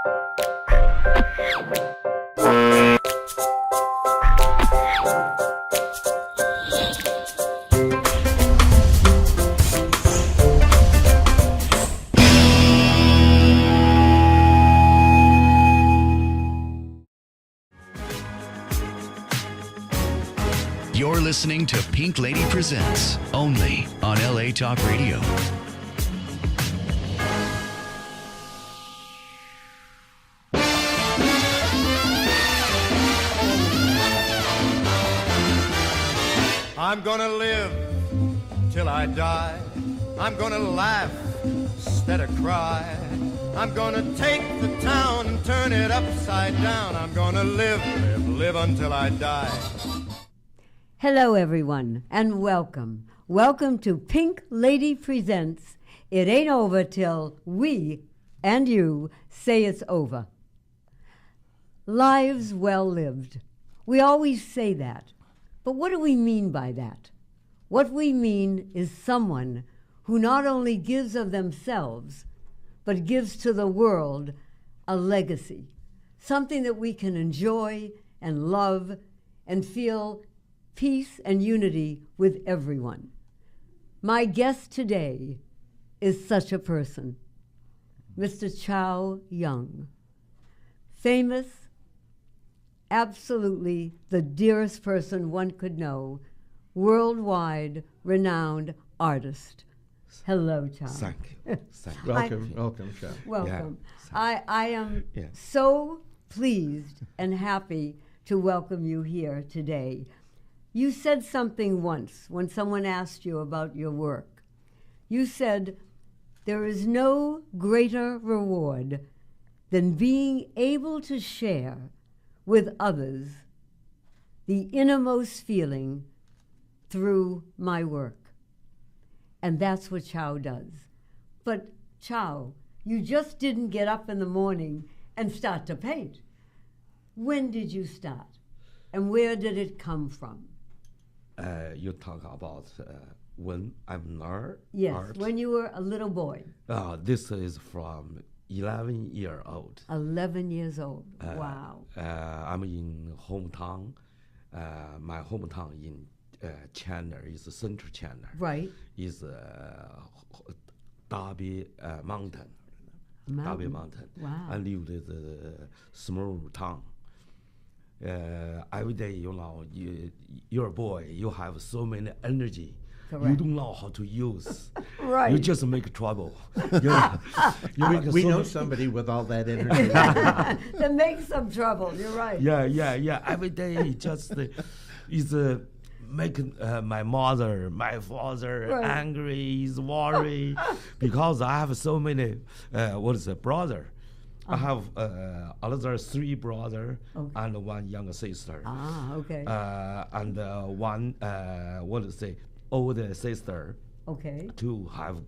You're listening to Pink Lady Presents, only on LA Talk Radio. I'm gonna live till I die. I'm gonna laugh instead of cry. I'm gonna take the town and turn it upside down. I'm gonna live until I die. Hello, everyone, and welcome. Welcome to Pink Lady Presents. It ain't over till we and you say it's over. Lives well lived. We always say that. But what do we mean by that? What we mean is someone who not only gives of themselves, but gives to the world a legacy, something that we can enjoy and love and feel peace and unity with everyone. My guest today is such a person, Mr. Yong. Famous, absolutely the dearest person one could know, worldwide renowned artist. Hello, Chow. Thank you. Welcome, Chow. Welcome. Yeah. I am so pleased and happy to welcome you here today. You said something once when someone asked you about your work. You said, there is no greater reward than being able to share with others the innermost feeling through my work. And that's what Chow does. But Chow, you just didn't get up in the morning and start to paint. When did you start? And where did it come from? You talk about when I'm learn Yes, art. when you were a little boy. This is from 11 years old. 11 years old. Wow. I'm in hometown. My hometown in China is central China. Right. Is Darby Mountain. Darby Mountain. Wow. I live in the small town. Every day, you're a boy, you have so many energy. Correct. You don't know how to use. Right. You just make trouble. We know somebody with all that energy. That makes some trouble. You're right. Yeah. Every day, just is making my mother, my father angry, is worried because I have so many. Brother? I have another 3 brothers and 1 younger sister. Ah, okay. And one, older sister. Okay. To have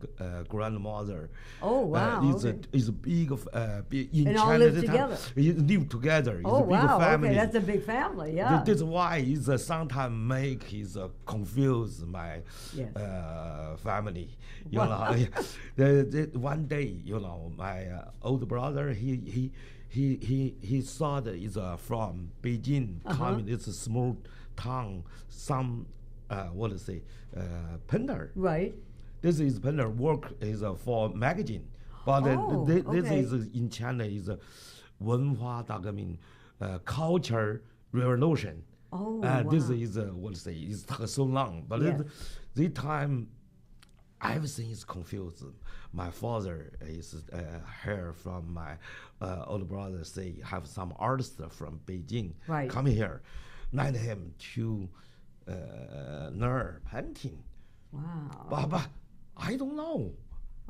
grandmother. Oh, wow. Is a big in and China. all live together. You live together. It's Oh, a big wow. family. Okay, that's a big family, yeah. That's why it's sometimes make his confuse my family. One day, my older brother, he saw that is from Beijing coming. It's a small town. Some painter. Right. This is painter work is for magazine, but this is in China is a 文化大革命, culture revolution. Oh, wow. This is it's so long, but this time everything is confused. My father is heard from my older brother say have some artist from Beijing come here, need him to learn painting. Wow. But I don't know.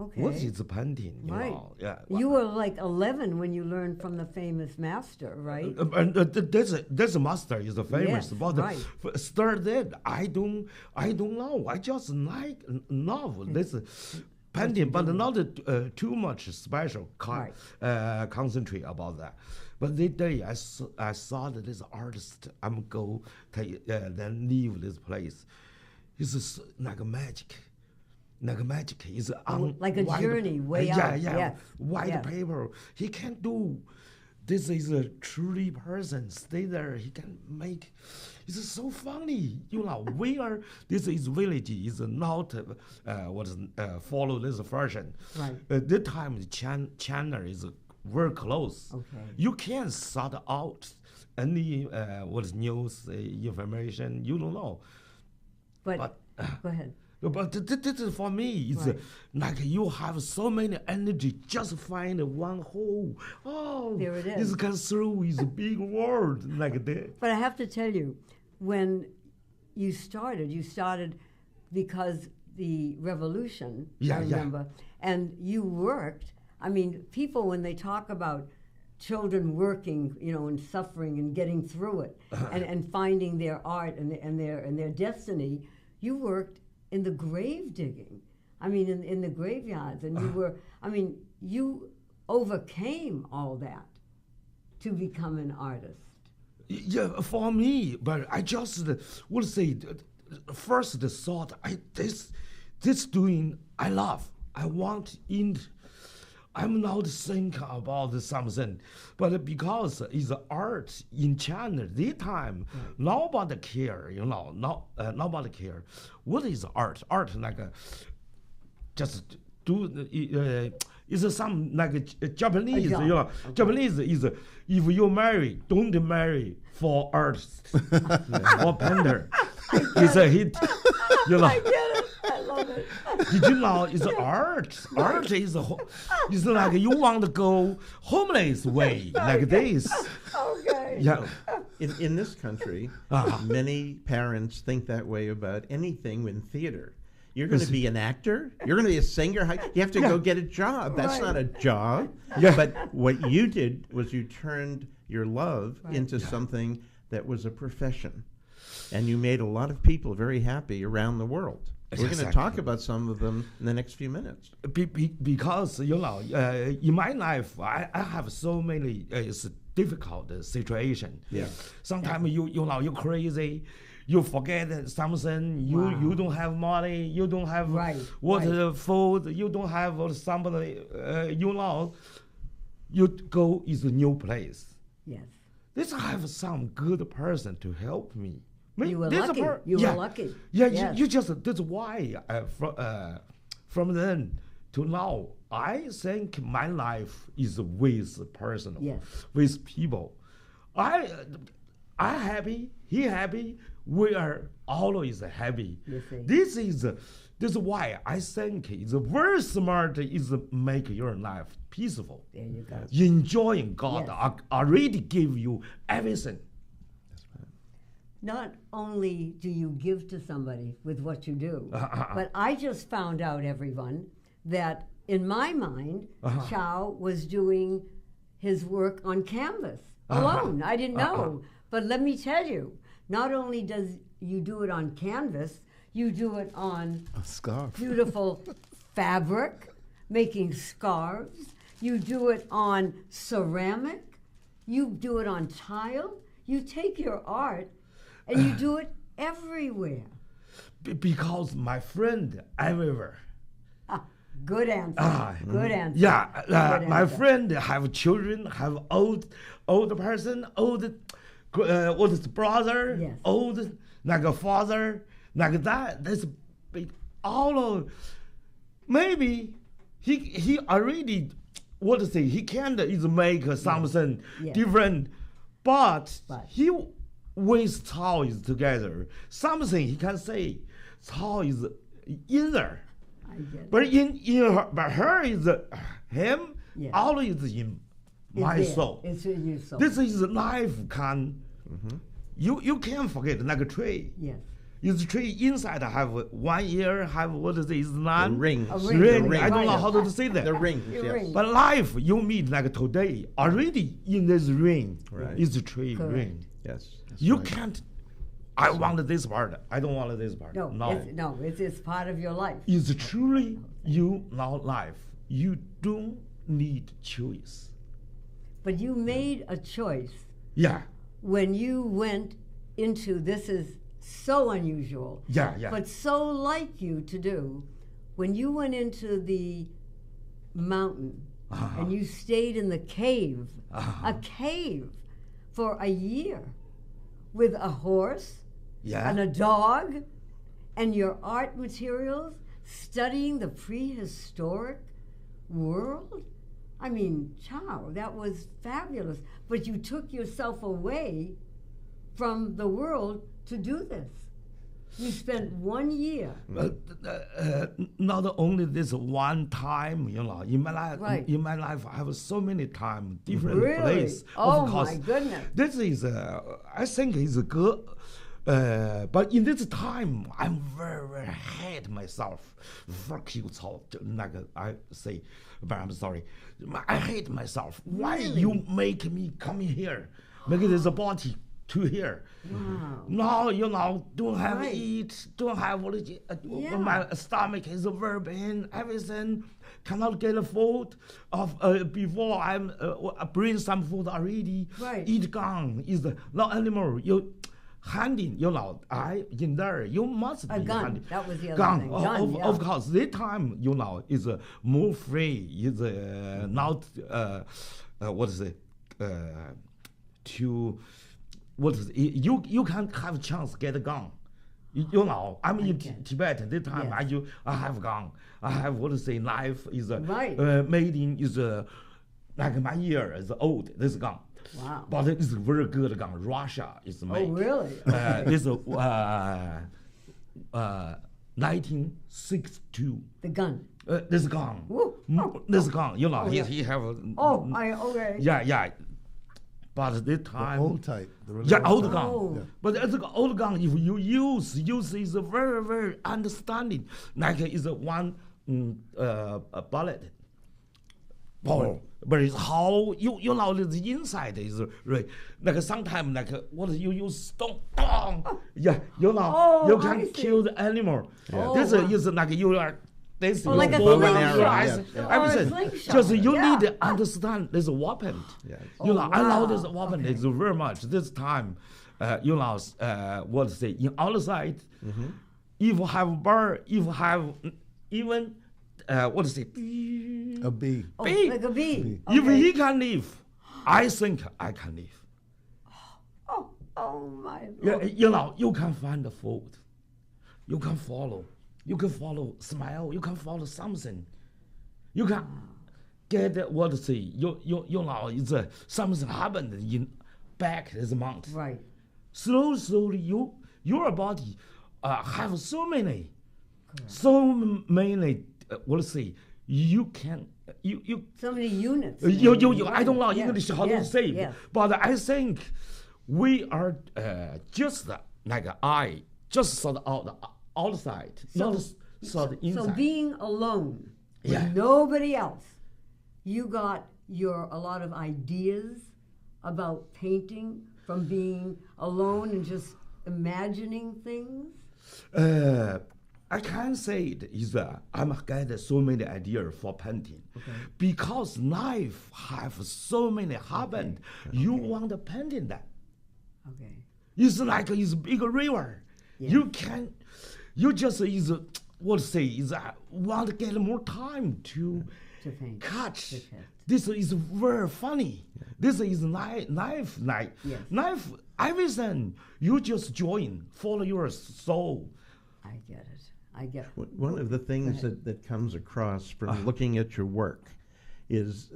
Okay. What is painting? Right. Yeah. You were like 11 when you learned from the famous master, right? This master is famous, Yes, but right. Started I don't know. I just like love this painting, but not too much special concentrate about that. But the day I saw that this artist, I'm go then leave this place. It's like a magic. like magic is on like a journey way yeah, out. Yeah, Yes. white Yes. paper. He can do. This is a truly person. Stay there. He can make. It's so funny. This is village is not follow this version. Right. The time China is very close. Okay. You can't sort out any news information. You don't know. But go ahead. But this is for me. It's Right. like you have so many energy, just find one hole. Oh, There it is. It's can through is a big world like that. But I have to tell you, when you started because the revolution, Yeah, I yeah. remember, and you worked. I mean, people, when they talk about children working, and suffering and getting through it and finding their art and their destiny, you worked in the grave digging. I mean, in the graveyards. And you overcame all that to become an artist. Yeah, for me, but I just would say first the thought this doing I love. I want in. I'm not thinking about something, but because it's art in China, this time nobody care. Nobody care. What is art? Art like just do. Is some like Japanese. Japanese is if you marry, don't marry for art or painter. It's a hit. I get it. I love it. Did you know it's art? Art is it's like you want to go homeless way like this. Okay. Yeah. In this country, many parents think that way about anything in theater. You're going to be an actor? You're going to be a singer? You have to go get a job. That's not a job. Yeah. But what you did was you turned your love into something that was a profession. And you made a lot of people very happy around the world. We're going to talk about some of them in the next few minutes. Because, in my life, I have so many it's difficult situation. Yeah. Sometimes you're crazy. You forget something. You don't have money. You don't have food. You don't have somebody. You go is a new place. Yes. This have some good person to help me. You were lucky. You were lucky. Yeah, Yes. you just that's why from then to now, I think my life is with personal, with people. I happy, he happy. We are always happy. This is why I think it's very smart. Is make your life peaceful. There you go. Enjoying God already give you everything. Not only do you give to somebody with what you do, but I just found out, everyone, that in my mind, Chow was doing his work on canvas alone. I didn't know. But let me tell you, not only does you do it on canvas, you do it on a scarf, beautiful fabric, making scarves. You do it on ceramic. You do it on tile. You take your art and you do it everywhere. Because my friend everywhere. Good answer. Good answer. Yeah, Good my answer. friend have children, have old person, old brother, Yes. old like a father, like that. That's big. All of maybe he already he can is make something different, but he with Cao is together. Something he can say Cao is in there. I get it. But her is him always in my It's there. soul. It's in your soul. This is life can you can't forget like a tree. Yes. Is tree inside have 1 year, have what is it? Is none? Ring. A Ring. ring. I don't know Right. how to say that. The rings, Your yes. ring. But life you meet like today already in this ring. Right. Is a tree Correct. ring. Yes. that's You right. can't. I want this part. I don't want this part. No, it's part of your life. It's truly you now life. You don't need choice. But you made a choice Yeah. when you went into this is so unusual, Yeah. but so like you to do, when you went into the mountain and you stayed in the cave, a cave for a year with a horse Yeah. and a dog and your art materials, studying the prehistoric world? I mean, Chow, that was fabulous. But you took yourself away from the world to do this. You spent 1 year. Not only this one time, in my life, Right. I have so many time, different Really? place. Oh, of course, my goodness. This is, I think, is good. But in this time, I'm very, very hate myself. Fuck you, Cao. Like I say, but I'm sorry. I hate myself. Why Really? you make me come here? Make this body to here. Wow. Now, don't have Right. eat, don't have Yeah. my stomach is very pain, everything. Cannot get food. Before I'm bring some food already. Right. Eat gun is not anymore. You handing, I in there. You must A be gun. handing. That was the other gun. thing. Gun, Of yeah. course, this time is more free. Is not what is it? To what is it? You can have chance get a gun. I'm in get. Tibet. This time Yes. I have gun. I have what to say knife is Right. Made in is like my year is old. This gun. Wow. But it's a very good gun. Russia is made. Oh, really? This 1962. The gun. This gun. Woo. This gun. yeah. He have. Okay. Yeah. But this The time. old type. The really Yeah, old type. gun. Oh. Yeah. But it's an old gun. If you use is a very, very understanding. Like is a one a bullet. Oh. But it's how the inside is right. Like sometimes like what you use stone. Yeah, Oh, you I can see. kill the animal. Yeah. This Oh, wow. is like you are. This Oh, like a bow and slingshot. arrow, Yeah. Or a everything. slingshot. Just you Yeah. need to understand this weapon. Yes. I love this wow. weapon Okay. it's very much. This time, what to say in outside, if you have bird, if you have even what to say, A bee. Oh, Bee. like a bee. if Okay. he can live, I think I can live. Oh my Yeah, Lord. you can find the food. You can follow. You can follow smile. You can follow something. You can get what to say. It's something happened in back this month. Right. Slowly, your body have so many, what to say. You can you. So many units. I don't know Yes, English how yes, to say, yes. but I think we are just like I just saw the outside, not saw the inside. So being alone with Yeah. nobody else, you got a lot of ideas about painting from being alone and just imagining things. I can say it is I'm get so many ideas for painting because life have so many happened. You want to painting that. Okay. It's like it's a big river. Yeah. You just is what to say is want to get more time to paint. catch. To catch. This is very funny. This is knife. Yes. Knife. Everything you just join, follow your soul. I get it. I get it. One of the things that comes across from looking at your work is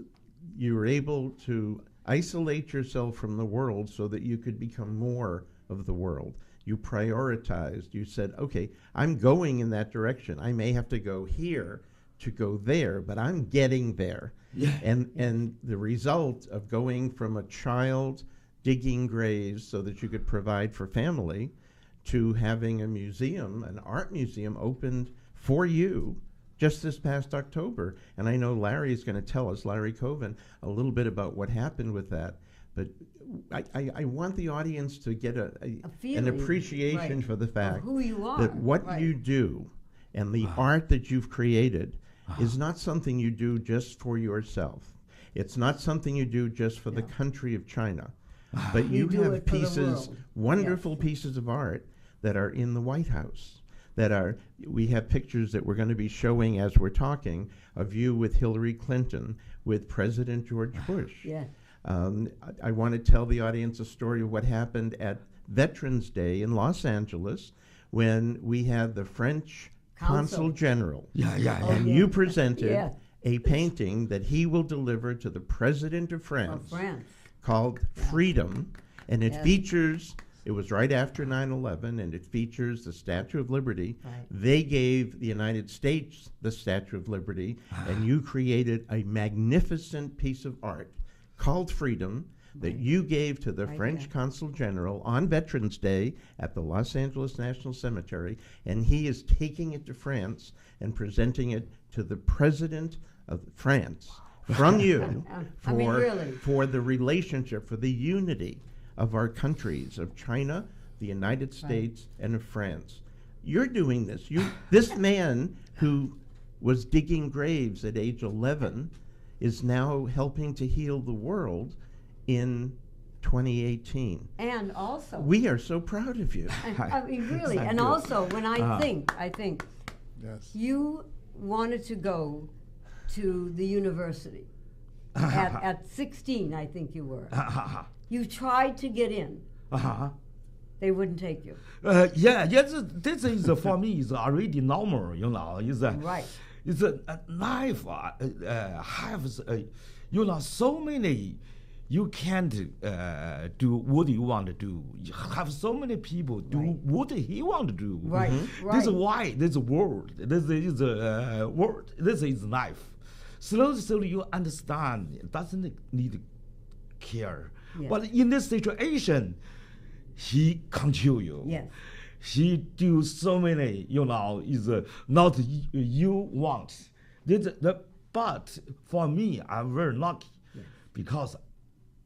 you're able to isolate yourself from the world so that you could become more of the world. You prioritized. You said, okay, I'm going in that direction. I may have to go here to go there, but I'm getting there. Yeah. And the result of going from a child digging graves so that you could provide for family to having a museum, an art museum opened for you just this past October. And I know Larry's going to tell us, Larry Coven, a little bit about what happened with that. But I want the audience to get an feeling, appreciation right, for the fact who you are, that what right. you do and the art that you've created is not something you do just for yourself. It's not something you do just for the country of China. But You you do have it for the pieces, world. wonderful pieces of art that are in the White House, that are, we have pictures that we're going to be showing as we're talking of you with Hillary Clinton, with President George Bush. Yeah. I want to tell the audience a story of what happened at Veterans Day in Los Angeles when we had the French Consul General. Yeah, yeah, yeah. And you presented Yeah. a painting that he will deliver to the President of France, called Freedom, and it features, it was right after 9/11, and it features the Statue of Liberty. Right. They gave the United States the Statue of Liberty, and you created a magnificent piece of art called Freedom that you gave to the French Consul General on Veterans Day at the Los Angeles National Cemetery, and he is taking it to France and presenting it to the President of France from you I mean, really. for the relationship, for the unity of our countries, of China, the United States, and of France. You're doing this. This man who was digging graves at age 11 is now helping to heal the world in 2018. And also, We are so proud of you. I mean, really, and also when I think Yes. you wanted to go to the university at 16, I think you were. You tried to get in. They wouldn't take you. Yeah, yes, this is for me is already normal, you know. Is Right. It's a life has you know, so many. You can't do what you want to do. You have so many people do what he want to do. Right, This is right. why this world. This is world. This is life. Slowly you understand. It doesn't need care. Yes. But in this situation, he continue. Yes. He do so many, you know, is not you want. But for me, I'm very lucky because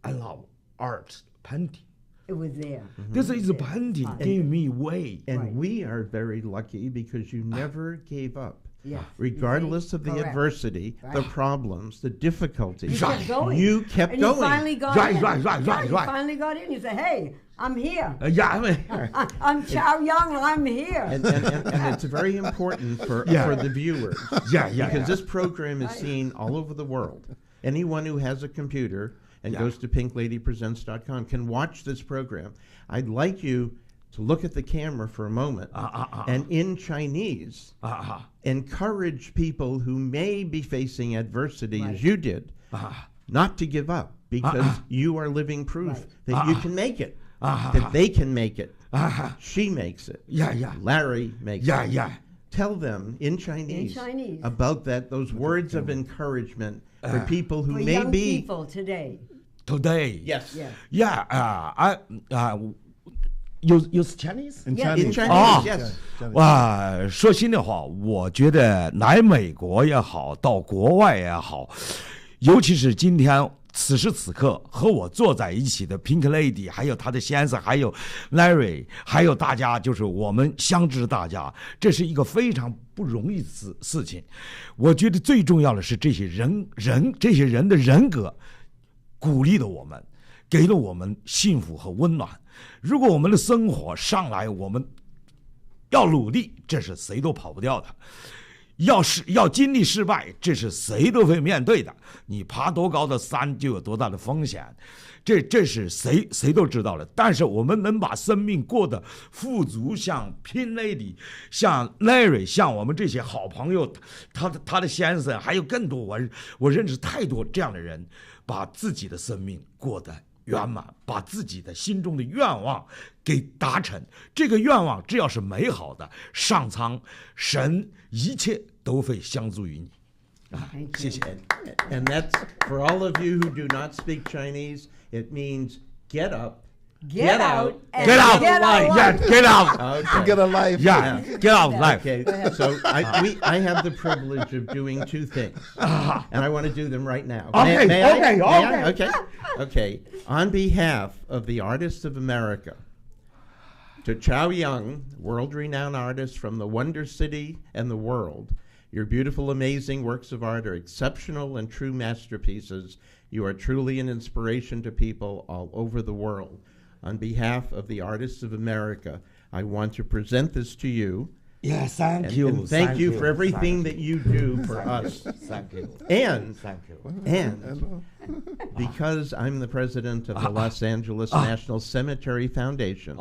I love art, painting. It was there. This is painting gave me way. And Right. we are very lucky because you never gave up. Yes. Regardless of the Correct. adversity, the problems, the difficulties, You kept going. you kept and going. you finally got Right, in. right, right, Yeah, right, you right. finally got in. You said, hey, I'm here. Yeah, I mean, I'm Chow Young, I'm here. And it's very important for the viewers. yeah, Because yeah. this program is seen all over the world. Anyone who has a computer and goes to pinkladypresents.com can watch this program. I'd like you to look at the camera for a moment and in Chinese encourage people who may be facing adversity as you did not to give up, because you are living proof that you can make it, that they can make it. She makes it. Yeah, yeah. Larry makes Yeah, it. yeah. Tell them in Chinese, Chinese. about those words of encouragement for people who For may young be. people today. Today. Yes. Yes. Yeah, I use Chinese. In Yeah. In Chinese. Chinese, Oh. yes. Chinese. 哇，说心里话，我觉得来美国也好，到国外也好，尤其是今天此时此刻和我坐在一起的 Pink Lady， 还有他的先生，还有 Larry， 还有大家，就是我们相知大家，这是一个非常不容易的事情。我觉得最重要的是这些这些人的人格鼓励了我们，给了我们幸福和温暖。如果我们的生活上来，我们要努力，这是谁都跑不掉的。要经历失败，这是谁都会面对的。你爬多高的山，就有多大的风险，这是谁都知道的。但是我们能把生命过得富足，像 Pin Lady， 像 Larry， 像我们这些好朋友，他的先生，还有更多我认识太多这样的人，把自己的生命过得圆满，把自己的心中的愿望给达成。这个愿望只要是美好的，上苍神一切都会相助于你。谢谢。 And that's for all of you who do not speak Chinese, it means get up, Get out and Get out! Get out. Yeah, get out! Okay. Get a life. Yeah, get out of life. Okay, so I have the privilege of doing two things, and I want to do them right now. Okay, May I? okay, May I? okay. Okay. On behalf of the Artists of America, to Chow Yong, world-renowned artist from the Wonder City and the world, your beautiful, amazing works of art are exceptional and true masterpieces. You are truly an inspiration to people all over the world. On behalf of the Artists of America, I want to present this to you, Yeah, thank And, you. and thank you for everything that you do for us. Thank you. And Thank you. And because I'm the president of the Los Angeles National Cemetery Foundation,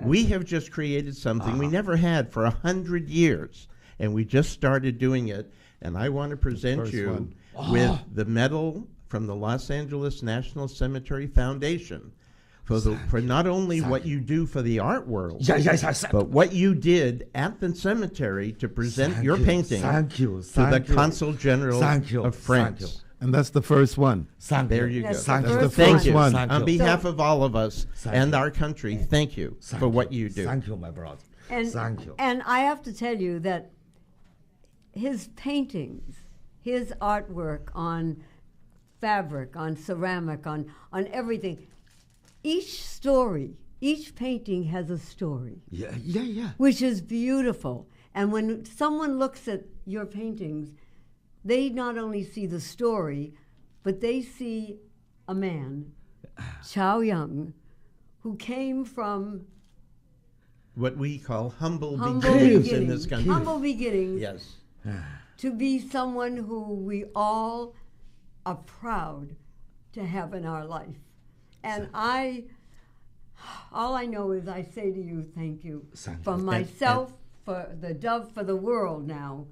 we have just created something we never had for 100 years, and we just started doing it. And I want to present First you one. with the medal from the Los Angeles National Cemetery Foundation for not only what you do for the art world, Yes. but what you did at the cemetery to present your painting Thank you. to the Thank you. Consul General Thank you. of Thank you. France. And that's the first one. Thank There you. you go. That's Thank the you. first Thank you. one. Thank On you. behalf of all of us Thank and you. our country, thank you for what you do. Thank you, my brother. And, Thank you. And I have to tell you that his paintings, his artwork on fabric, on ceramic, on everything, each painting has a story, Yeah. which is beautiful. And when someone looks at your paintings, they not only see the story, but they see a man, Yong, who came from What we call humble humble beginnings beginnings, in this country. humble beginnings, Yes. to be someone who we all are proud to have in our life. And all I know is I say to you, thank you. Thank For you. myself, for the Dove, for the world now,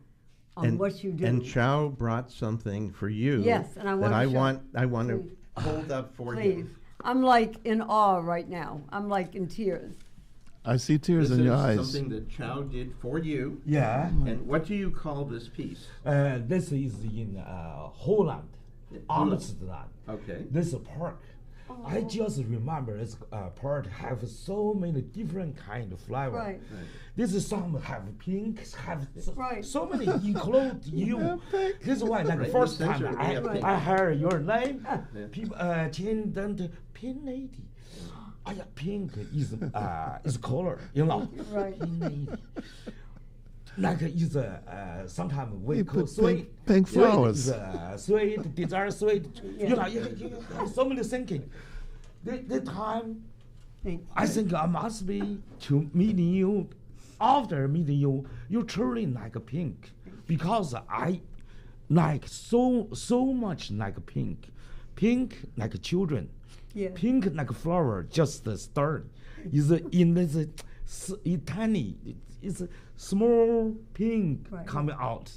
on what you do. And Chow brought something for you. Yes, and I want that to show- I want to Please. hold up for Please. you. I'm like in awe right now. I'm like in tears. I see tears This in your is eyes. something that Chow did for you. Yeah. And what do you call this piece? This is in Holland, Amsterdam. Okay. This is a park. I just remember this park have so many different kind of flower. Right. This is some have pink, have Right. so many include you. This is why like Right, first in the time center, we have pink. I heard your name. Yeah. People change them to pink lady. Pink is color, you know. Right. Pink lady. Like is sometimes we You call put sweet. pink Sweet flowers. is, sweet, desire sweet. Yeah. You know, you have so many thinking. The time Thank I think I must be to meeting you. After meeting you, you truly like a pink, because I like so much like pink, pink like children, Yeah. pink like flower. Just the start is in this tiny, it's a small pink Right. coming out.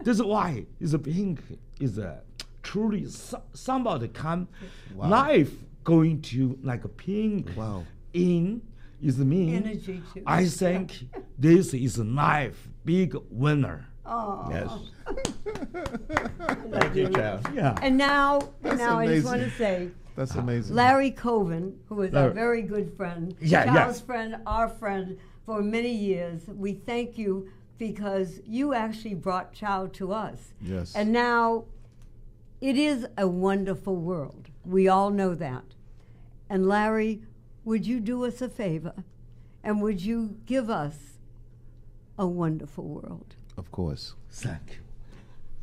This is why is a pink is a truly somebody can life going to like a pink Wow. in is mean. Energy too. I think this is a life big winner. Oh. Yes. Thank you, Chow. Yeah. And now I just amazing. want to say, That's amazing. Larry Coven, who is our Larry. very good friend, Yeah, Charles' yes. friend, our friend for many years, we thank you because you actually brought Chow to us. Yes. And now it is a wonderful world. We all know that. And Larry, would you do us a favor? And would you give us a wonderful world? Of course. Thank you.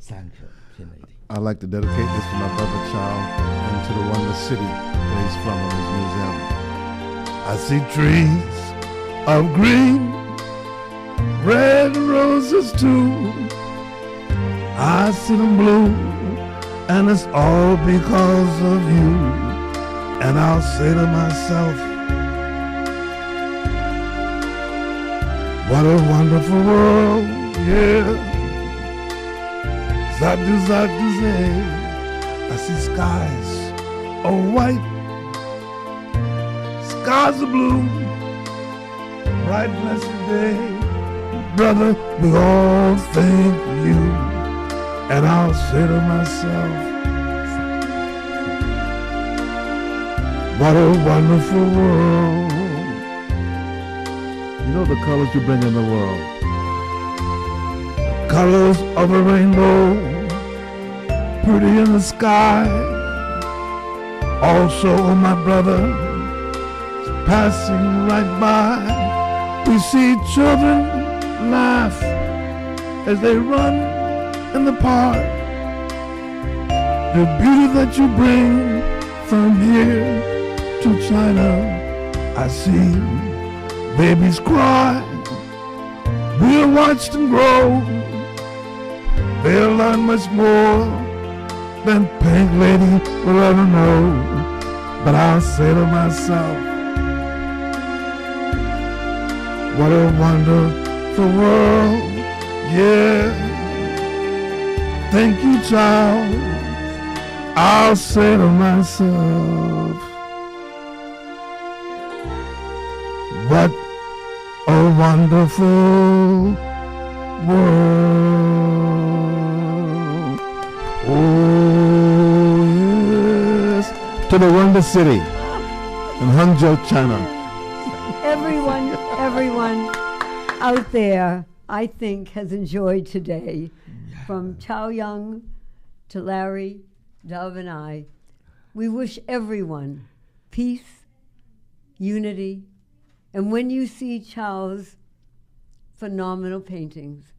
Thank you, Pin Lady. I'd like to dedicate this to my brother Chow and to the wondrous city where he's from in his museum. I see trees of green, red roses too. I see them bloom, and it's all because of you. And I'll say to myself, what a wonderful world, yeah. Zadu, say, I see skies are white, skies are blue, bright blessed day, brother, we all thank you. And I'll say to myself, what a wonderful world. You know the colors you bring in the world. Colors of a rainbow, pretty in the sky. Also, my brother, passing right by, we see children laugh as they run in the park. The beauty that you bring from here to China, I see babies cry, We'll watch them grow. They'll learn much more than Pink Lady will ever know. But I'll say to myself, what a wonderful world, yeah. Thank you, child. I'll say to myself, what a wonderful world. Oh, yes. To the Wonder City in Hangzhou, China. Everyone out there, I think, has enjoyed today. From Chow Yong to Larry, Dove, and I. We wish everyone peace, unity, and when you see Chow's phenomenal paintings,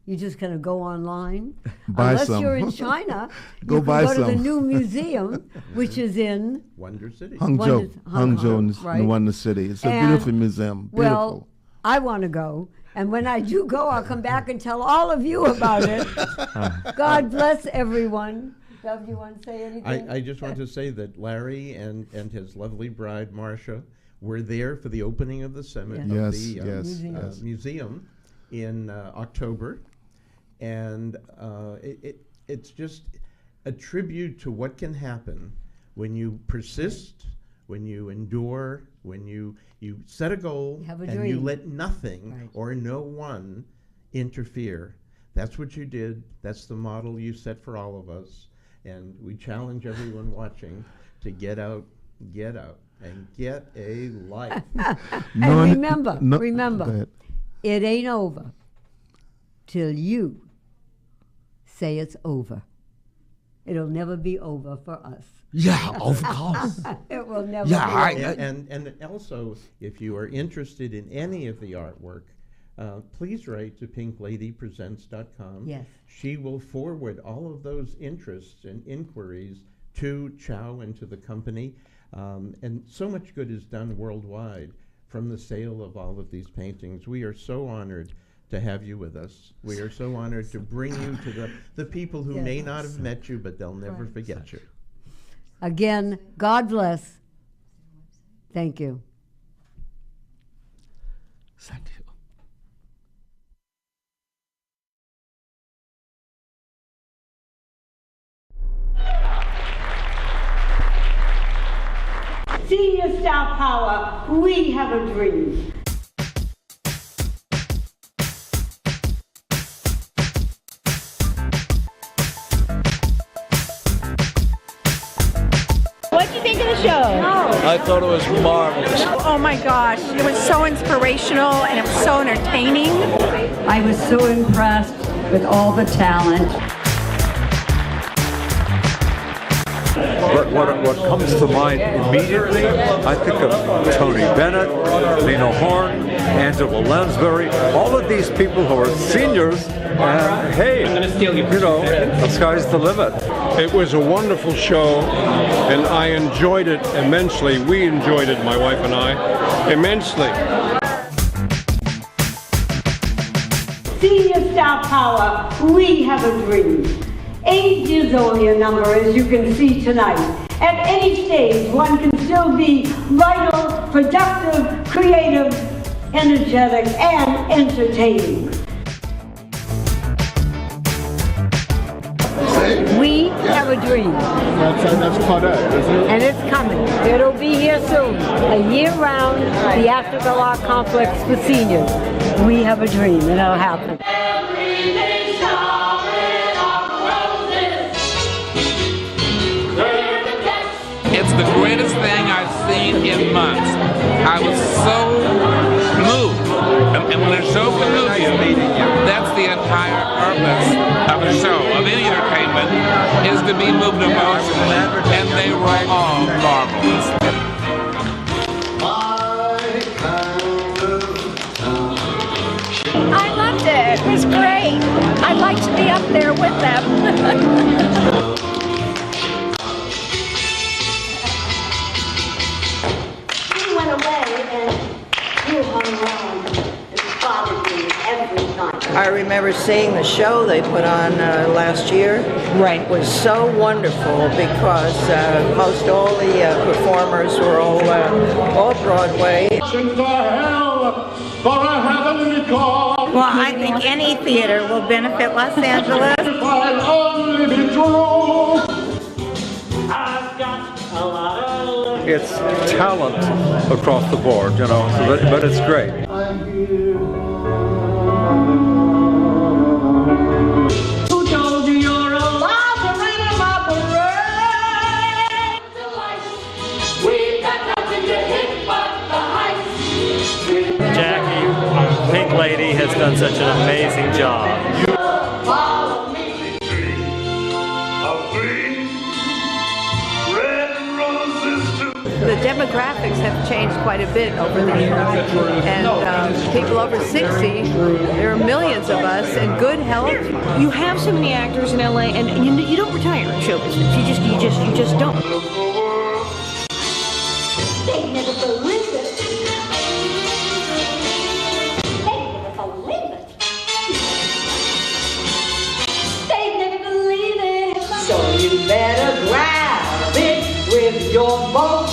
you just kind of go online. Buy Unless some. you're in China, Go you can buy go to the some. new museum, which is in Wonder City. Hangzhou, Hong Hangzhou Kong, in right. the Wonder City. It's a And, beautiful museum. Beautiful. Well, I want to go. And when I do go, I'll come back and tell all of you about it. God bless everyone. Dove, you want to say anything? I just want to say that Larry and his lovely bride, Marcia, were there for the opening of the museum in October. And it's just a tribute to what can happen when you persist, when you endure, when you set a goal Have a and dream. you let nothing Right. or no one interfere. That's what you did. That's the model you set for all of us. And we challenge everyone watching to get out, and get a life. And remember, Go ahead. it ain't over till you say it's over. It'll never be over for us. Yeah, of course. It will never Yeah, be over. And also, if you are interested in any of the artwork, please write to pinkladypresents.com. Yes. She will forward all of those interests and inquiries to Chow and to the company. And so much good is done worldwide from the sale of all of these paintings. We are so honored to have you with us. We are so honored to bring you to the people who may not have met you, but they'll never forget you. Again, God bless. Thank you. Thank you. Senior Star Power, we have a dream. What did you think of the show? I thought it was marvelous. Oh my gosh, it was so inspirational and it was so entertaining. I was so impressed with all the talent. But what comes to mind immediately, I think of Tony Bennett, Lena Horne, Angela Lansbury, all of these people who are seniors, and hey, the sky's the limit. It was a wonderful show, and I enjoyed it immensely. We enjoyed it, my wife and I, immensely. Senior Star Power, we have a dream. Age is only a number, as you can see tonight. At any stage, one can still be vital, productive, creative, energetic, and entertaining. We have a dream. That's part out, isn't it? And it's coming. It'll be here soon. A year-round theatrical art complex for seniors. We have a dream, and it'll happen. It's the greatest thing I've seen in months. I was so moved. And when a show can move you, that's the entire purpose of a show, of any entertainment, is to be moved emotionally. And they were all marvelous. I loved it. It was great. I'd like to be up there with them. You went away and you hung around and bothered me every remember seeing the show they put on last year. Right. It was so wonderful because most all the performers were all Broadway. Well, I think any theater will benefit Los Angeles. It's talent across the board, you know, but it's great. Who told you you're allowed to ring in my parade? We've got nothing to hit but the heights. Jackie, Pink Lady, has done such an amazing job. Follow me. The demographics have changed quite a bit over the years, and people over 60, there are millions of us in good health. You have so many actors in LA, and you don't retire in show business. You just don't. They never believe it. They never believe it. They never believe it. So you better grab it with your both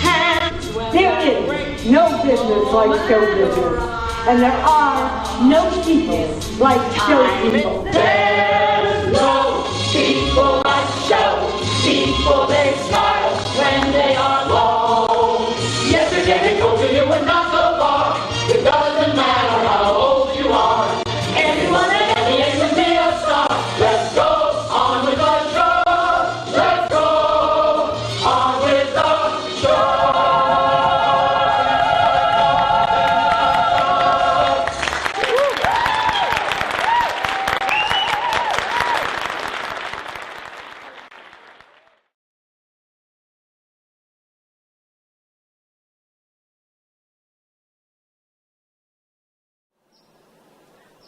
hands. There is no business like show business, and there are no people like show people. There's no people like show people. They smile when they are low. Yesterday they told you you were not so far. It doesn't matter how old you are. Everyone at the age can be a star. Let's go on with our show. Let's go on with the show.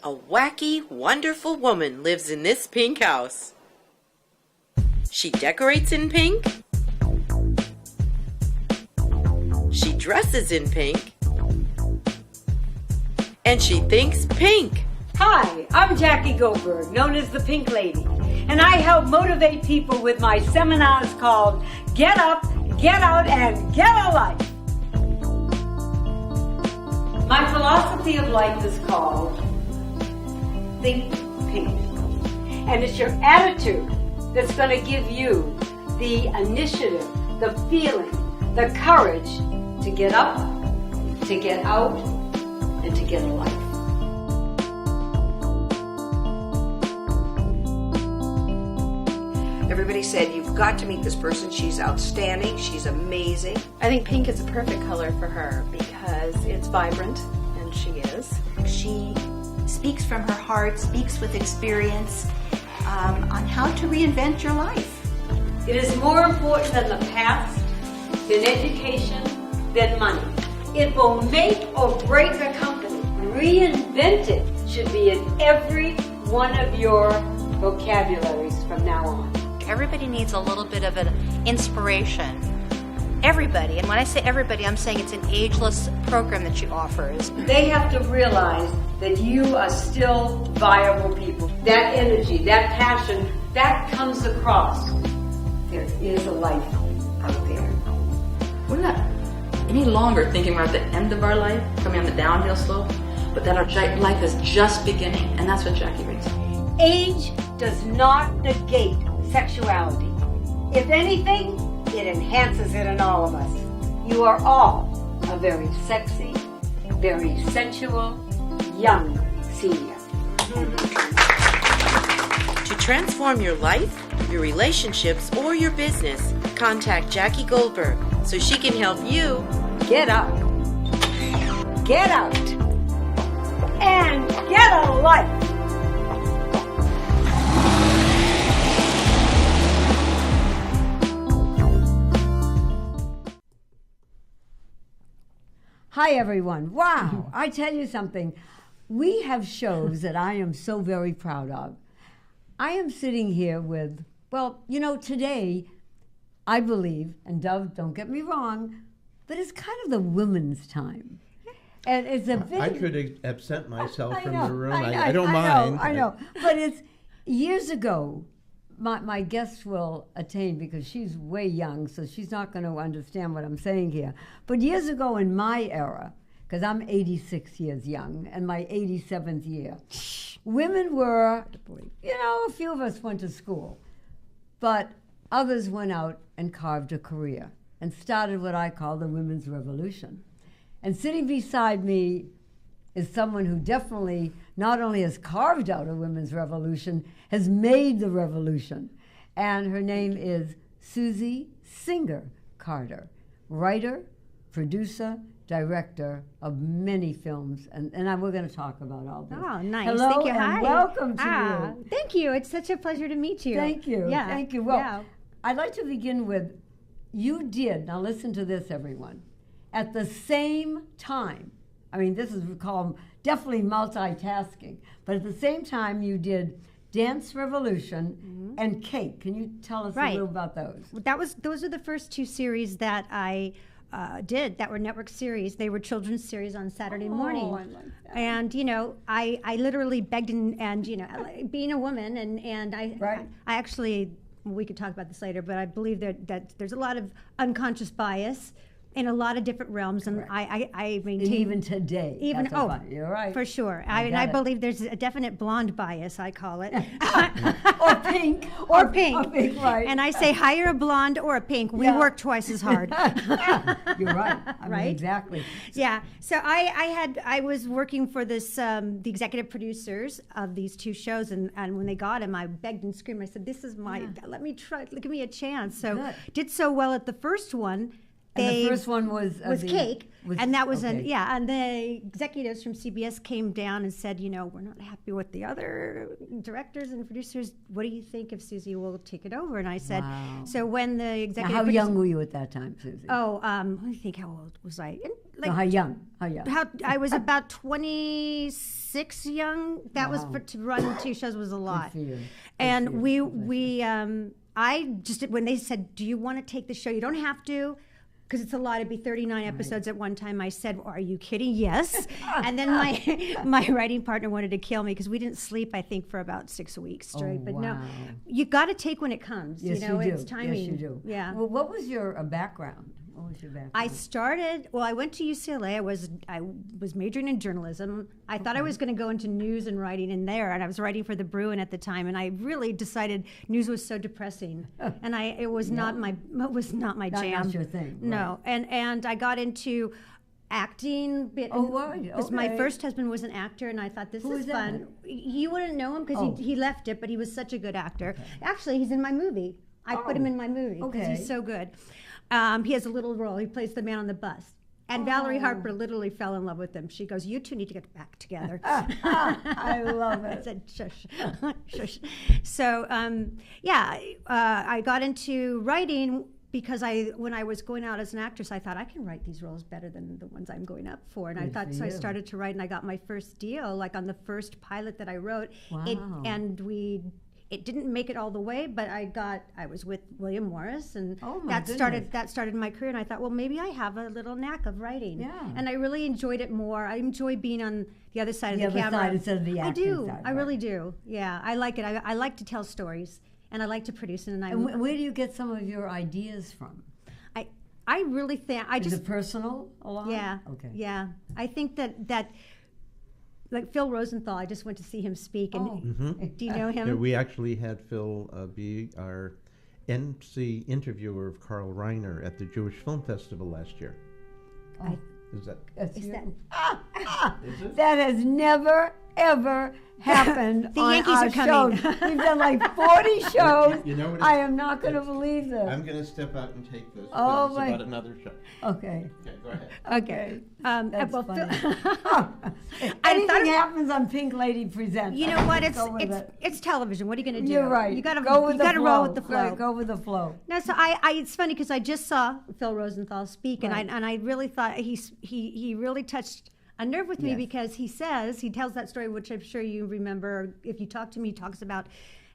A wacky, wonderful woman lives in this pink house. She decorates in pink. She dresses in pink. And she thinks pink. Hi, I'm Jackie Goldberg, known as the Pink Lady, and I help motivate people with my seminars called Get Up, Get Out, and Get a Life. My philosophy of life is called Think Pink, and it's your attitude that's going to give you the initiative, the feeling, the courage to get up, to get out, and to get a life. Everybody said, you've got to meet this person. She's outstanding. She's amazing. I think pink is a perfect color for her because it's vibrant, and she is. She speaks from her heart, speaks with experience on how to reinvent your life. It is more important than the past, than education, than money. It will make or break a company. Reinvent it should be in every one of your vocabularies from now on. Everybody needs a little bit of an inspiration. Everybody, and when I say everybody, I'm saying it's an ageless program that she offers. They have to realize that you are still viable people. That energy, that passion, that comes across. There is a life out there. We're not any longer thinking we're at the end of our life, coming on the downhill slope, but that our life is just beginning, and that's what Jackie brings. Age does not negate sexuality. If anything, it enhances it in all of us. You are all a very sexy, very sensual, young senior. To transform your life, your relationships, or your business, contact Jackie Goldberg so she can help you get up, get out, and get a life. Hi, everyone. Wow, I tell you something. We have shows that I am so very proud of. I am sitting here with, well, you know, today, I believe, and Dove, don't get me wrong, but it's kind of the women's time. And it's a video. I could absent myself from know, the room. I don't mind. I know. But it's years ago. My guest will attain because she's way young, so she's not going to understand what I'm saying here. But years ago in my era, because I'm 86 years young and my 87th year, women were, a few of us went to school, but others went out and carved a career and started what I call the women's revolution. And sitting beside me is someone who definitely not only has carved out a women's revolution, has made the revolution. And her name is Susie Singer Carter, writer, producer, director of many films. And we're going to talk about all this. Oh, nice. Hello, Thank you. and Hi. welcome to you. Thank you. It's such a pleasure to meet you. Thank you. Yeah. Thank you. Well, I'd like to begin with, you did, now listen to this, everyone, at the same time, I mean, this is called definitely multitasking, but at the same time you did Dance Revolution and Cake. Can you tell us a little about those? Those are the first two series that I did that were network series. They were children's series on Saturday morning. I like that. And I literally begged and being a woman and I actually, we could talk about this later, but I believe that there's a lot of unconscious bias in a lot of different realms, and I maintain even today. Even you're right, for sure. I believe there's a definite blonde bias. I call it, or pink, or pink. Or pink, right? And I say hire a blonde or a pink. We work twice as hard. You're right. I mean, exactly. Yeah. So I was working for this the executive producers of these two shows, and when they got him, I begged and screamed. I said, "This is let me try. Give me a chance." So did so well at the first one. And the first one was Cake, and that was and the executives from CBS came down and said, we're not happy with the other directors and producers. What do you think if Susie will take it over? And I said, so when the executive, now, how young were you at that time, Susie? Oh, let me think. How old was I? How young? I was about 26 young. That was to run two shows was a lot. And I just when they said, do you want to take the show? You don't have to. Because it's a lot. It'd be 39 episodes at one time. I said, well, are you kidding? Yes. And then my writing partner wanted to kill me because we didn't sleep, I think, for about 6 weeks straight. But no, you got to take when it comes. Yes, you do. It's timing. Yes, you do. Yeah. Well, what was your background? What was your background? I went to UCLA. I was majoring in journalism. I thought I was going to go into news and writing in there, and I was writing for the Bruin at the time. And I really decided news was so depressing, and it was not my jam. Not your thing. No, right. and I got into acting. Because my first husband was an actor, and I thought this is fun. You wouldn't know him because he left it, but he was such a good actor. Okay. Actually, he's in my movie. I put him in my movie because he's so good. He has a little role. He plays the man on the bus. And Valerie Harper literally fell in love with him. She goes, you two need to get back together. I love it. I said, shush, shush. So, I got into writing because when I was going out as an actress, I thought I can write these roles better than the ones I'm going up for. And I started to write, and I got my first deal, like on the first pilot that I wrote. Wow. It didn't make it all the way, but I was with William Morris, and that started my career. And I thought, well, maybe I have a little knack of writing. Yeah. And I really enjoyed it more. I enjoy being on the other side of the camera. The other side instead of the acting side. I really do. Yeah, I like it. I like to tell stories, and I like to produce it. And where do you get some of your ideas from? I really think Is it personal a lot? Yeah. Okay. Yeah, I think that. Like Phil Rosenthal, I just went to see him speak. And do you know him? Yeah, we actually had Phil be our MC interviewer of Carl Reiner at the Jewish Film Festival last year. Is that? That has never ever happened the on Yankees our are coming. shows. We've done like 40 shows. You know what I am not going to believe this. I'm going to step out and take this. Oh it's about another show. Okay. Okay, go ahead. Okay. That's funny. Anything Anything happens on Pink Lady Presents. You know what? It's television. What are you going to do? You're right. You got to roll with the flow. Right, go with the flow. No, so it's funny because I just saw Phil Rosenthal speak, and I really thought he really touched a nerve with me because he tells that story, which I'm sure you remember. If you talk to me, he talks about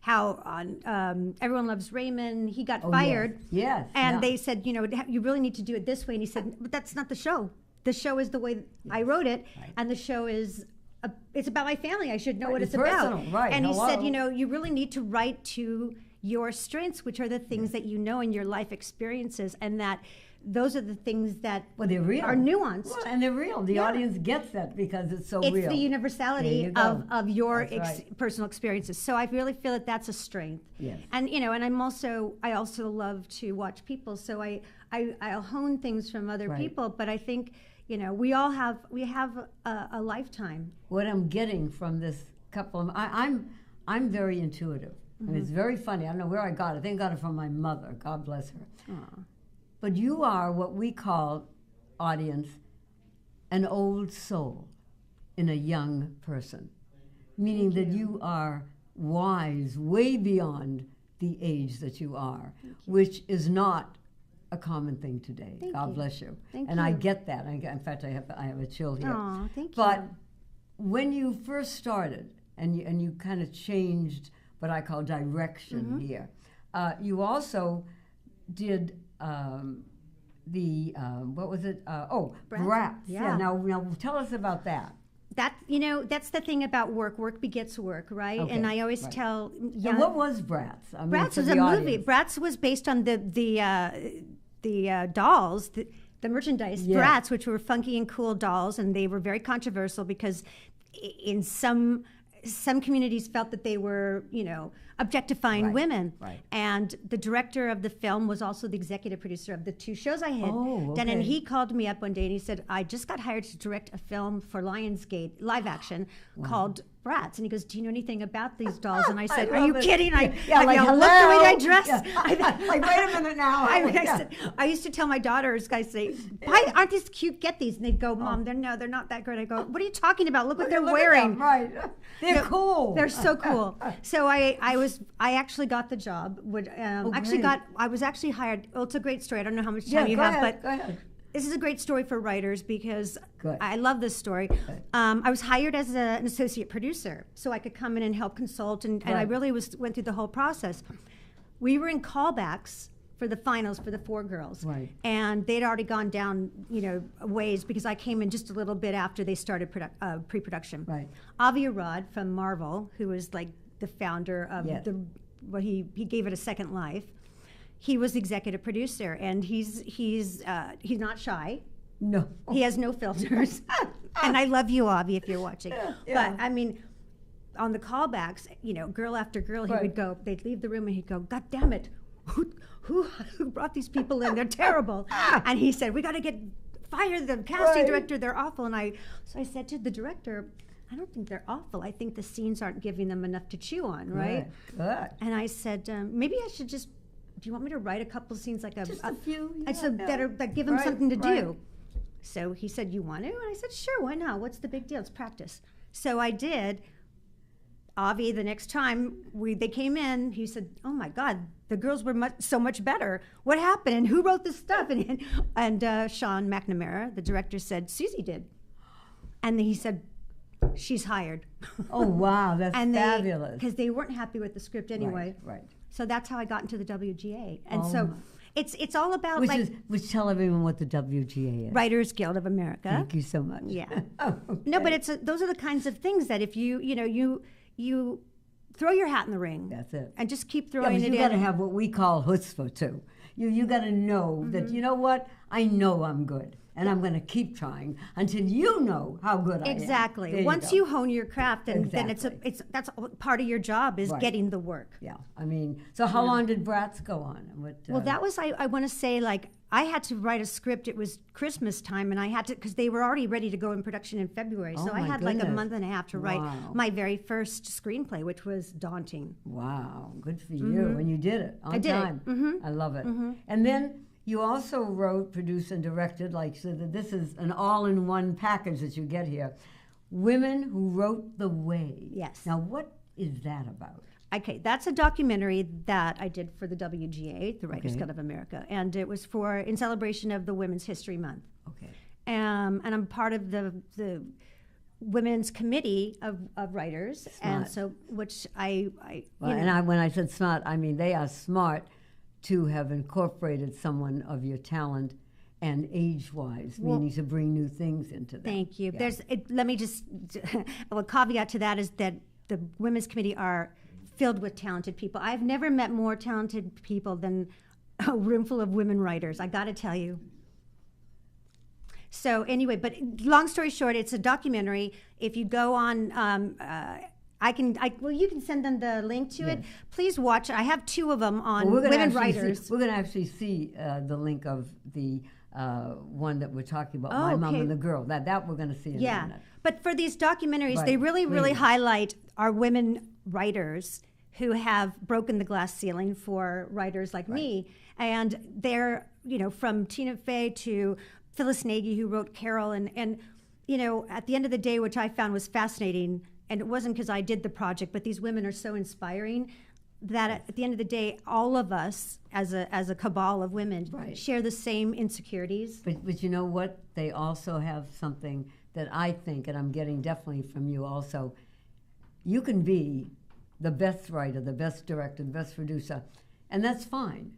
how on Everyone Loves Raymond, he got fired. Yes. And they said, you really need to do it this way. And he said, but that's not the show. the show is the way I wrote it, and the show is it's about my family. I should know what it's personal, about. right? And he said, Hello. you really need to write to your strengths, which are the things that you know in your life experiences, and that those are the things that they're real. are nuanced. Well, and they're real. The audience gets that because it's so real. It's the universality of your Right. personal experiences. So I really feel that that's a strength. Yes. And and I also love to watch people. So I'll hone things from other Right. people. But I think we have a lifetime. What I'm getting from this couple, I'm very intuitive. And it's very funny. I don't know where I got it. I think I got it from my mother. God bless her. Aww. But you are what we call, audience, an old soul in a young person, meaning that you are wise way beyond the age that you are, which is not a common thing today. God bless you. Thank and you. I get that. In fact, I have a chill here. Aw, thank but you. when you first started and you kind of changed what I call direction here, you also did what was it? Bratz. Yeah. Now tell us about that. That's the thing about work. Work begets work, right? Okay, And I always right. tell And what was Bratz? I mean, Bratz for was the a movie. audience. Bratz was based on the dolls, the merchandise Bratz, which were funky and cool dolls, and they were very controversial because in some communities felt that they were, objectifying women. Right. And the director of the film was also the executive producer of the two shows I had Oh, done. And okay. he called me up one day and he said, I just got hired to direct a film for Lionsgate, live action, called Bratz. And he goes, do you know anything about these dolls? And I said, are you kidding? I like, look the way hello? I dress. Yeah. Like, wait a minute now. I used to tell my daughters, guys, say, why aren't these cute? Get these. And they'd go, Mom, they're not that good. I go, what are you talking about? Look what they're Look at wearing. them, right. They're cool. They're so cool. So I actually got the job. I was actually hired. Well, it's a great story. I don't know how much time you have, but go ahead. this is a great story for writers because Good. I love this story. I was hired as an associate producer, so I could come in and help consult, and I really went through the whole process. We were in callbacks for the finals for the 4 girls, Right. and they'd already gone down, ways because I came in just a little bit after they started pre-production. Right. Avi Arad from Marvel, who was like the founder of he gave it a second life. He was the executive producer, and he's not shy. No. He has no filters. And I love you, Avi, if you're watching. Yeah. But I mean, on the callbacks, girl after girl, he would go. They'd leave the room, and he'd go, "God damn it, who brought these people in? They're terrible." And he said, "We got to fire the casting director. They're awful." And I said to the director, I don't think they're awful. I think the scenes aren't giving them enough to chew on, right? Good. And I said, maybe I should just. Do you want me to write a couple of scenes, like Just a few, that give them something to do? So he said, "You want to?" And I said, "Sure, why not? What's the big deal? It's practice." So I did. Avi, the next time they came in, he said, "Oh my God, the girls were so much better. What happened? And who wrote this stuff?" And Sean McNamara, the director, said, "Susie did." And then he said, "She's hired." Oh wow, that's fabulous. Because they weren't happy with the script anyway. Right. So that's how I got into the WGA. And it's all about Which tell everyone what the WGA is. Writers Guild of America. Thank you so much. Yeah. Okay. No, but those are the kinds of things that if you throw your hat in the ring. That's it. And just keep throwing it in. You got to have what we call chutzpah too. You got to know that, you know what, I know I'm good. And I'm going to keep trying until you know how good I am. Exactly. Once you hone your craft, then that's part of your job is getting the work. Yeah. I mean, so how long did Bratz go on? Well, that was, I want to say, like, I had to write a script. It was Christmas time, and I had to, because they were already ready to go in production in February. So I had like a month and a half to write my very first screenplay, which was daunting. Wow. Good for you. And you did it on I did time. it. I love it. And then you also wrote, produced, and directed, so that this is an all-in-one package that you get here. Women Who Wrote the Way. Yes. Now, what is that about? Okay, that's a documentary that I did for the WGA, the Writers Guild of America, and it was in celebration of the Women's History Month. Okay. And I'm part of the Women's Committee of Writers, and so when I said smart, I mean they are smart to have incorporated someone of your talent and age-wise, Well, meaning to bring new things into that. Thank you. Yeah. Let me just, a caveat to that is that the Women's Committee are filled with talented people. I've never met more talented people than a room full of women writers, I gotta tell you. So anyway, but long story short, it's a documentary. If you go on, you can send them the link to it. Please watch. I have 2 of them on women writers. We're going to actually see the link of the one that we're talking about, My Mom and the Girl. That we're going to see in a minute. But for these documentaries, Right, they really please. highlight our women writers who have broken the glass ceiling for writers like me. And they're, from Tina Fey to Phyllis Nagy, who wrote Carol. And, at the end of the day, which I found was fascinating, and it wasn't because I did the project, but these women are so inspiring that at the end of the day, all of us as a cabal of women share the same insecurities. But you know what? They also have something that I think, and I'm getting definitely from you also, you can be the best writer, the best director, the best producer, and that's fine.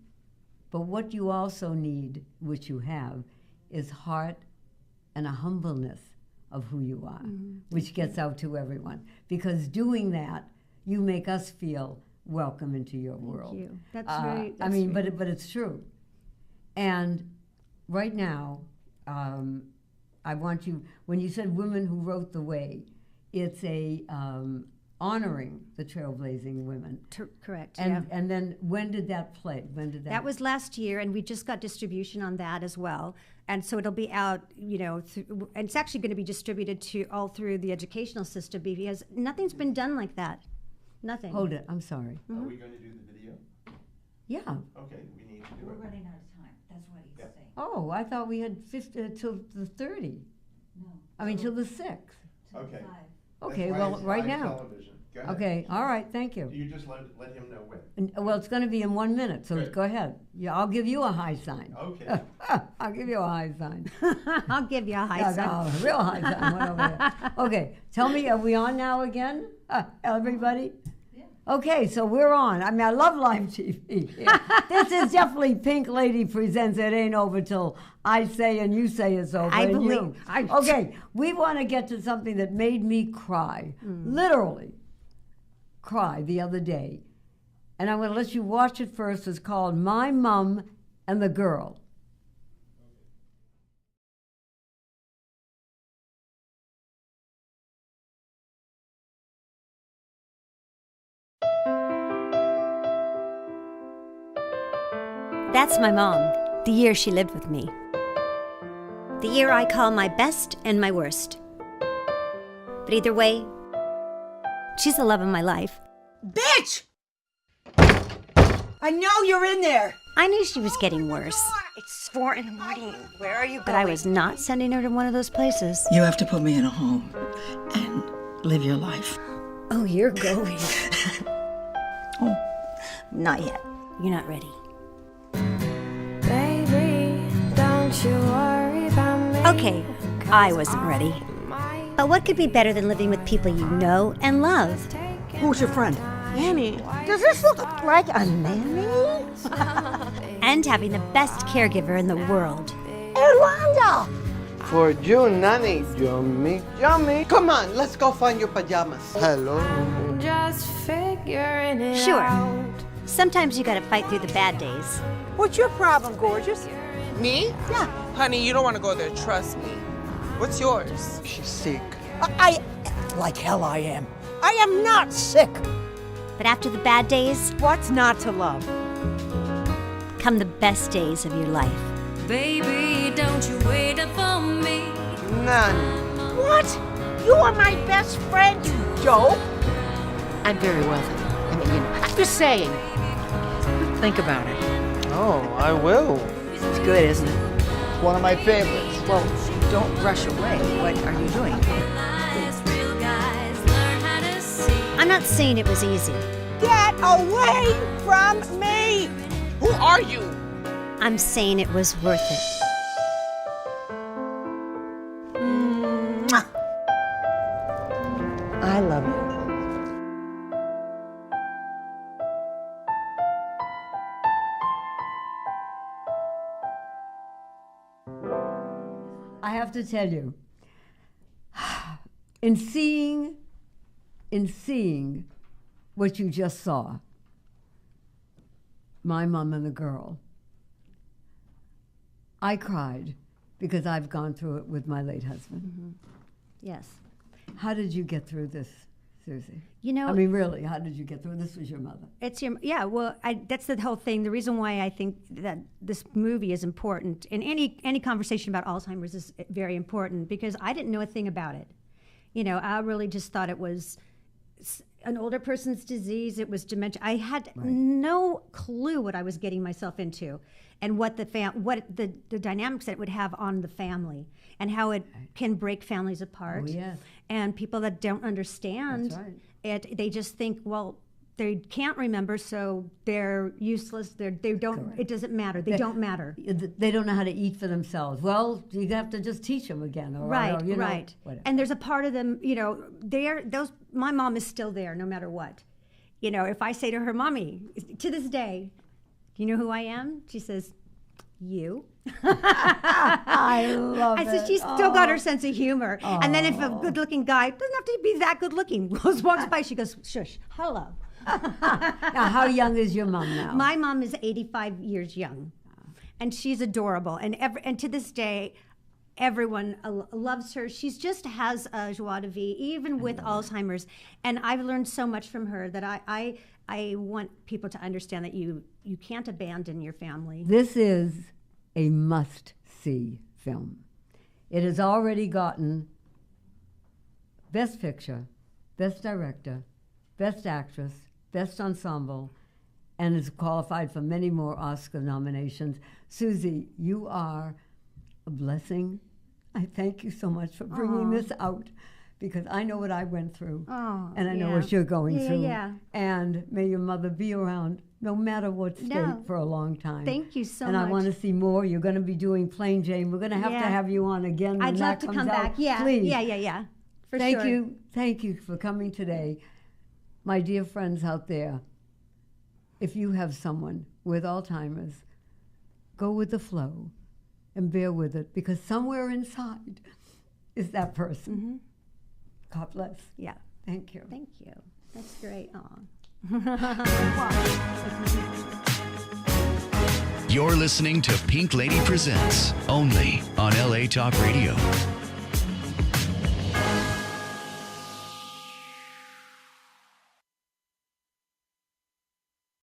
But what you also need, which you have, is heart and a humbleness of who you are, which gets out to everyone. Because doing that, you make us feel welcome into your world. Thank you. That's right. I mean, but it's true. And right now, I want you, when you said women who wrote the way, it's a honoring the trailblazing women. Correct. And then when did that play? That was last year, and we just got distribution on that as well. And so it'll be out, and it's actually going to be distributed to all through the educational system because nothing's been done like that. Nothing. Hold it. I'm sorry. Are we going to do the video? Yeah. Okay, we need to do it. We're running out of time. That's what he's saying. Oh, I thought we had till the 30. No. I mean, till the 6th. Okay. Okay, That's why well, it's right live now. television. Go ahead. Okay, all right, thank you. You just let him know when. Well, it's going to be in 1 minute, so Good. go ahead. Yeah, I'll give you a high sign. Okay. I'll give you a high sign. I'll give you a high sign. A real high sign. One over there. Okay, tell me, are we on now again? Everybody? Yeah. Okay, so we're on. I mean, I love live TV. This is definitely Pink Lady Presents. It ain't over till I say and you say it's over. I and believe. you. Okay, we want to get to something that made me cry. Literally cry the other day. And I'm going to let you watch it first. It's called My Mom and the Girl. That's my mom, the year she lived with me. The year I call my best and my worst. But either way, she's the love of my life. Bitch! I know you're in there! I knew she was getting worse, It's 4 in the morning. Where are you going? but I was not sending her to one of those places. You have to put me in a home and live your life. Oh, you're going. Oh, not yet. You're not ready. Baby, don't you worry about me. Okay, I wasn't ready. But what could be better than living with people you know and love? Who's your friend? Annie. Does this look like a nanny? And having the best caregiver in the world. Yolanda! For you, Nanny, yummy. Come on, let's go find your pajamas. Hello. Just figuring it Sure. out. Sometimes you gotta fight through the bad days. What's your problem, gorgeous? Me? Yeah. Honey, you don't want to go there, trust me. What's yours? She's sick. Like hell I am. I am not sick. But after the bad days, What's not to love? come the best days of your life. Baby, don't you wait up for me. Nanny. What? You are my best friend, you dope. I'm very wealthy. I mean, I'm just saying. Think about it. Oh, I will. It's good, isn't it? One of my favorites. Well, don't rush away. What are you doing? I'm not saying it was easy. Get away from me! Who are you? I'm saying it was worth it. Mwah. I love you. have to tell you, in seeing what you just saw, my mom and the girl, I cried because I've gone through it with my late husband. Mm-hmm. Yes. How did you get through this, Susie? You know, I mean, really, how did you get through? This was your mother. It's your, yeah. Well, that's the whole thing. The reason why I think that this movie is important, and any conversation about Alzheimer's is very important, because I didn't know a thing about it. You know, I really just thought it was an older person's disease. It was dementia. I had no clue what I was getting myself into, and what the dynamics that it would have on the family, and how it can break families apart. Oh, yes. And people that don't understand it, they just think, well, they can't remember, so they're useless. They don't. Correct. It doesn't matter. They don't matter. They don't know how to eat for themselves. Well, you have to just teach them again, or, right? Or, you know, right. Whatever. And there's a part of them, you know, my mom is still there, no matter what. You know, if I say to her, "Mommy," to this day, "Do you know who I am?" She says, "You." I love it. I said, she's still got her sense of humor. And then if a good-looking guy, doesn't have to be that good-looking, walks by, she goes, "Shush, hello." Now, how young is your mom now? My mom is 85 years young, and she's adorable. And to this day, everyone loves her. She's just has a joie de vivre, even with Alzheimer's. And I've learned so much from her that I want people to understand that you can't abandon your family. This is a must-see film. It has already gotten Best Picture, Best Director, Best Actress, Best Ensemble, and is qualified for many more Oscar nominations. Susie, you are a blessing. I thank you so much for bringing this out, because I know what I went through, and I know what you're going through. Yeah. And may your mother be around, no matter what state, for a long time. Thank you so much. And I want to see more. You're going to be doing Plain Jane. We're going to have to have you on again when I'd that love to comes come out. back. Yeah, Please. Yeah. For Thank sure. you. Thank you for coming today. My dear friends out there, if you have someone with Alzheimer's, go with the flow and bear with it, because somewhere inside is that person. Mm-hmm. God bless. Yeah. Thank you. Thank you. That's great. You're listening to Pink Lady Presents, only on LA Talk Radio.